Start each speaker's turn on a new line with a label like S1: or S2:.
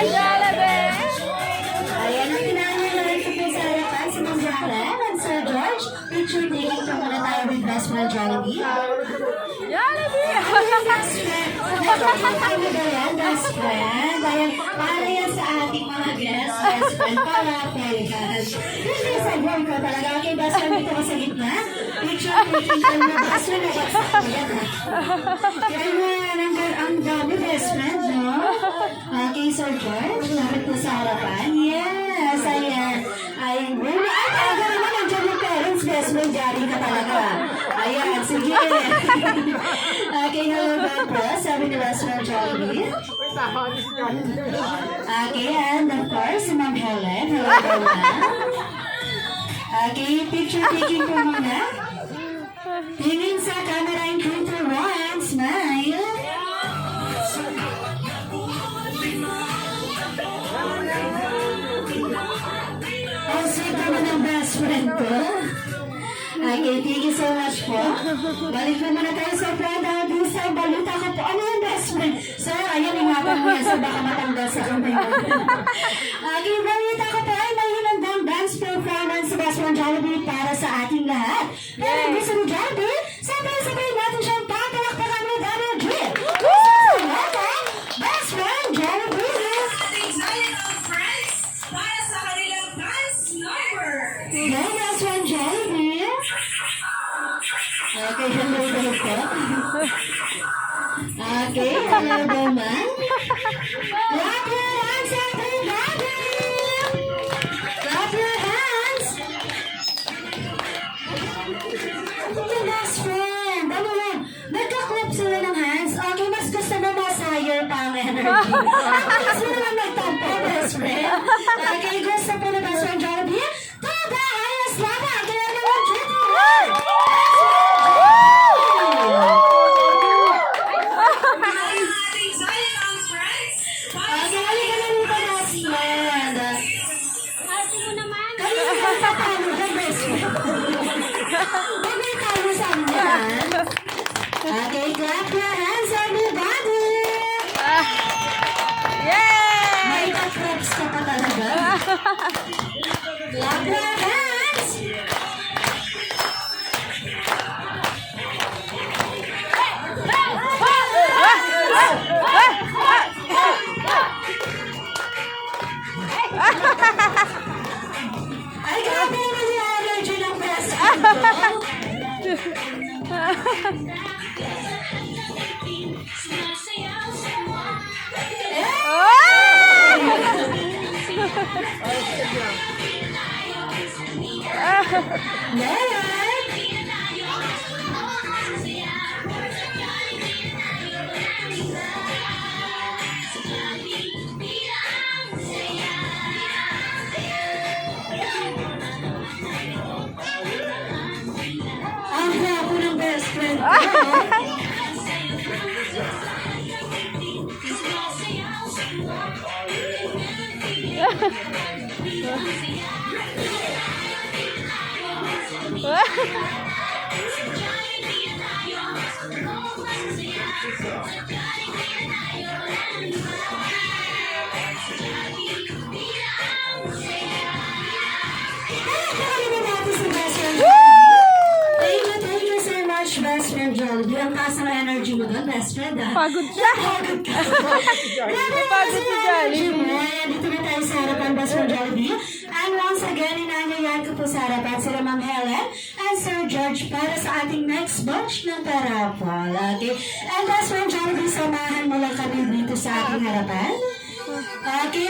S1: Jollibee!
S2: Ayan ang pinangyayari ko po sa harapan si Ma'am Jacqueline and Sir George. Picture taking po muna tayo with Best Friend Jollibee.
S1: Jollibee!
S2: Best friend. Ano ba yan, best friend? Ayan, para yan sa ating mga guests, best friend, para pelikan. Hindi sa board ko talaga. Okay, best friend, dito ka sa gitna. Picture taking ko na best friend. Kaya ang dami best friend, no? Okay, Sir George, lapit po sa harapan. Yes, ayan. Ay, really? Ay, talaga naman, nandiyan yung parents, best friend, jari ka talaga. Ayan, sige. Okay, hello back po, sabi ni best friend Jollibee. Okay, and of course, si Ma'am Helen. Hello po, ma'am. Okay, picture taking po muna. Tingin sa camera in 3, 2, 1, smile. Ang sweet naman ng best friend ko. Okay, thank you so much po. Balik po muna tayo sa friend. Dahil sa balita ko po, ano yung best friend? Sir, ayan, ingatan mo yan. So baka matanggal sa kamay mo. Okay, balita ko po ay may hinandang dance performance sa Best Friend Jollibee para sa ating lahat. Pero gusto ni Jollibee, sabay-sabay natin siyang papalakpakan with energy. Best Friend Jollibee!
S3: Ating Zion of Friends para sa kanilang dance number.
S2: Go, Best Friend Jollibee! Okay, hello daw po. Okay, hello daw man. Clap your hands, everybody! Clap your hands! Okay, best friend. Ano yan? Nagka-clap sila ng hands. Okay, mas gusto mo mas higher pa ang energy. Mas mo naman nagtampo, best friend. Okay, gusto po na best friend Jollibee? To the highest level! Kaya naman, Judy!
S3: Ating Zion of Friends para
S2: Okay, halika na dito, best friend.
S1: Ate mo naman!
S2: Kanina ka sa talo ka, best friend. Huwag may talo sa amin. Okay, clap your hands, everybody!
S1: Yay!
S2: May ka-claps ka pa talaga. Clap your hands! Ay, grabe naman yung allergy ng best friend ko. Yay! Ang gwapo ng best friend ko. Pakalimin natin si best friend Jollibee. Thank you so much, best friend Jollibee. Ang taas ng energy mo doon, best friend.
S1: Pagod siya.
S2: Pagod ka.
S1: Pagod si Jollibee.
S2: Ayan, dito na tayo sa harapan, best friend Jollibee. And once again, inanyayan ko po sa harapan sila Ma'am Helen and Sir George para sa ating next batch ng parapol. Okay? And best friend Jollibee, samahan mo lang kami dito sa ating harapan. Okay,